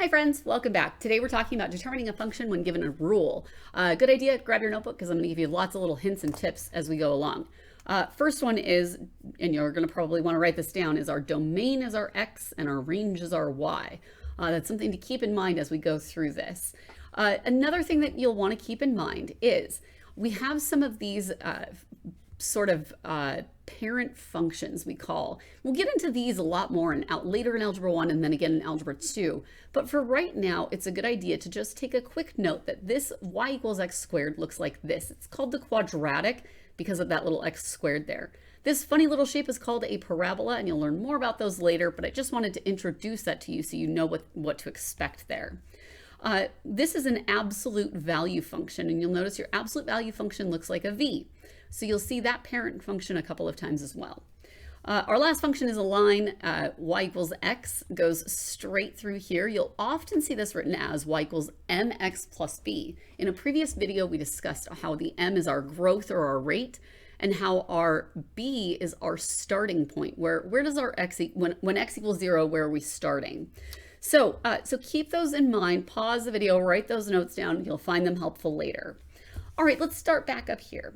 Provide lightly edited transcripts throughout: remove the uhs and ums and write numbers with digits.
Hi friends, welcome back. Today we're talking about determining a function when given a rule. Good idea, grab your notebook because I'm going to give you lots of little hints and tips as we go along. First one is, and you're going to probably want to write this down, is our domain is our x and our range is our y. That's something to keep in mind as we go through this. Another thing that you'll want to keep in mind is we have some of these parent functions we call. We'll get into these a lot more later in Algebra 1 and then again in Algebra 2. But for right now, it's a good idea to just take a quick note that this y equals x squared looks like this. It's called the quadratic because of that little x squared there. This funny little shape is called a parabola, and you'll learn more about those later, but I just wanted to introduce that to you so you know what to expect there. This is an absolute value function, and you'll notice your absolute value function looks like a v. So you'll see that parent function a couple of times as well. Our last function is a line, y equals x, goes straight through here. You'll often see this written as y equals mx plus b. In a previous video, we discussed how the m is our growth or our rate, and how our b is our starting point. Where does our x, when x equals 0, where are we starting? So keep those in mind, pause the video, write those notes down, you'll find them helpful later. All right, let's start back up here.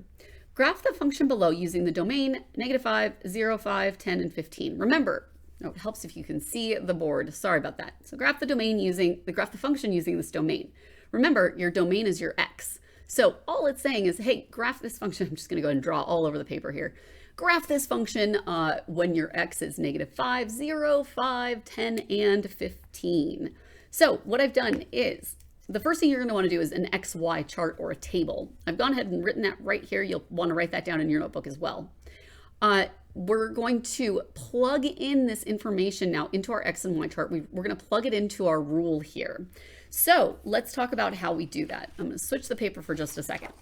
Graph the function below using the domain -5, 0, 5, 10, and 15. Remember, it helps if you can see the board. Sorry about that. So graph the function using this domain. Remember, your domain is your x. So all it's saying is, hey, graph this function. I'm just going to go ahead and draw all over the paper here. Graph this function when your x is -5, 0, 5, 10, and 15. So what I've done is, the first thing you're going to want to do is an XY chart or a table. I've gone ahead and written that right here. You'll want to write that down in your notebook as well. We're going to plug in this information now into our X and Y chart. We're going to plug it into our rule here. So let's talk about how we do that. I'm going to switch the paper for just a second.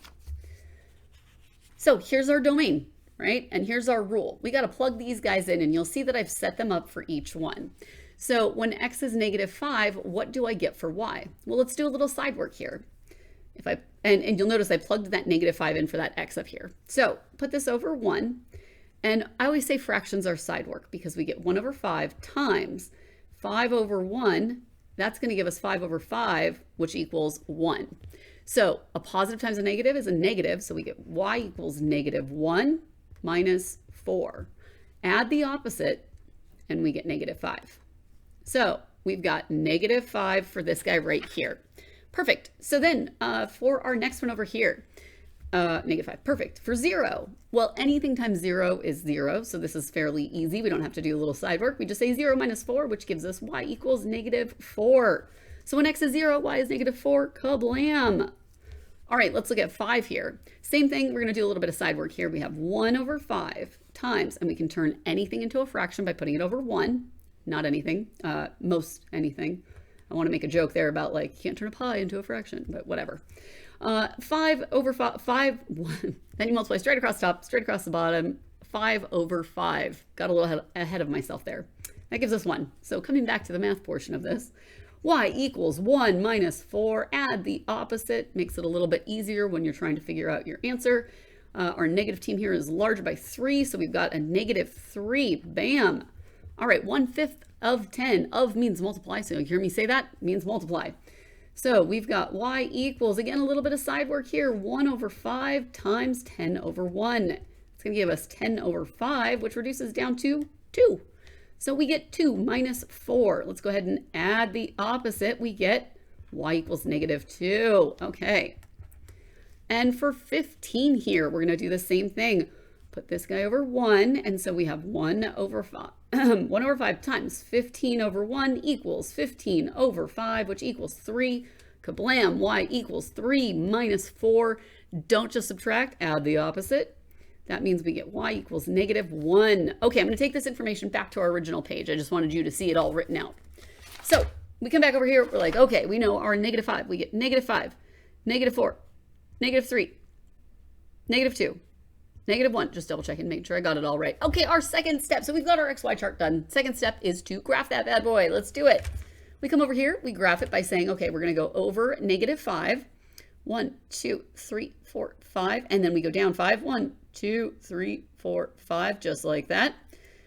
So here's our domain, right? And here's our rule. We got to plug these guys in, and you'll see that I've set them up for each one. So when x is -5, what do I get for y? Well, let's do a little side work here. And you'll notice I plugged that -5 in for that x up here. So put this over 1. And I always say fractions are side work because we get 1 over 5 times 5 over 1. That's going to give us 5 over 5, which equals 1. So a positive times a negative is a negative. So we get y equals -1 minus 4. Add the opposite, and we get -5. So we've got -5 for this guy right here. Perfect. So then for our next one over here, -5, perfect. For 0, well, anything times 0 is 0. So this is fairly easy. We don't have to do a little side work. We just say 0 minus 4, which gives us y equals -4. So when x is 0, y is -4. Kablam. All right, let's look at 5 here. Same thing. We're going to do a little bit of side work here. We have 1 over 5 times, and we can turn anything into a fraction by putting it over 1. Not anything, most anything. I want to make a joke there about like, you can't turn a pi into a fraction, but whatever. 5 over 5, 1. Then you multiply straight across the top, straight across the bottom, 5 over 5. Got a little ahead of myself there. That gives us 1. So coming back to the math portion of this, y equals 1 minus 4. Add the opposite, makes it a little bit easier when you're trying to figure out your answer. Our negative team here is larger by 3, so we've got a -3. Bam. All right, 1/5 of 10. Of means multiply, so you hear me say that, means multiply. So we've got y equals, again, a little bit of side work here, 1 over 5 times 10 over 1. It's going to give us 10 over 5, which reduces down to 2. So we get 2 minus 4. Let's go ahead and add the opposite. We get y equals -2. Okay. And for 15 here, we're going to do the same thing. Put this guy over 1, and so we have 1 over 5. 1 over 5 times 15 over 1 equals 15 over 5, which equals 3. Kablam, y equals 3 minus 4. Don't just subtract, add the opposite. That means we get y equals -1. Okay, I'm going to take this information back to our original page. I just wanted you to see it all written out. So we come back over here. We're like, okay, we know our -5. We get -5, -4, -3, -2. -1, just double checking, make sure I got it all right. Okay, our second step. So we've got our XY chart done. Second step is to graph that bad boy. Let's do it. We come over here, we graph it by saying, okay, we're going to go over -5. 1, 2, 3, 4, 5. And then we go down 5. 1, 2, 3, 4, 5, just like that.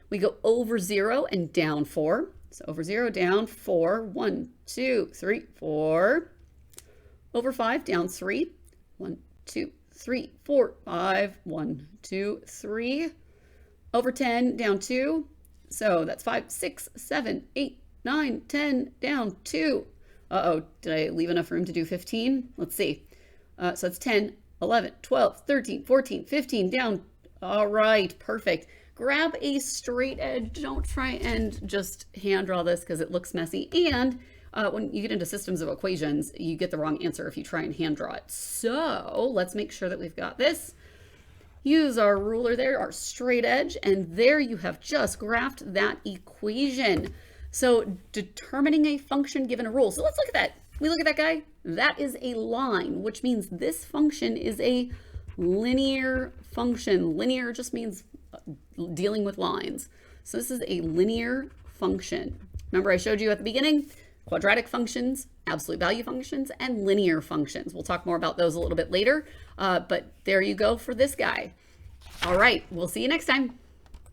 We go over 0 and down 4. So over 0, down 4, 1, 2, 3, 4. Over 5, down 3, 1, 2, 3, 4, 5, 1, 2, 3. Over 10, down 2. So that's 5, 6, 7, 8, 9, 10, down 2. Uh-oh, did I leave enough room to do 15? Let's see. So it's 10, 11, 12, 13, 14, 15, down. All right, perfect. Grab a straight edge. Don't try and just hand draw this because it looks messy. And when you get into systems of equations, you get the wrong answer if you try and hand draw it. So let's make sure that we've got this. Use our ruler there, our straight edge, and there you have just graphed that equation. So determining a function given a rule. So let's look at that. We look at that guy. That is a line, which means this function is a linear function. Linear just means dealing with lines. So this is a linear function. Remember I showed you at the beginning, quadratic functions, absolute value functions, and linear functions. We'll talk more about those a little bit later, but there you go for this guy. All right, we'll see you next time.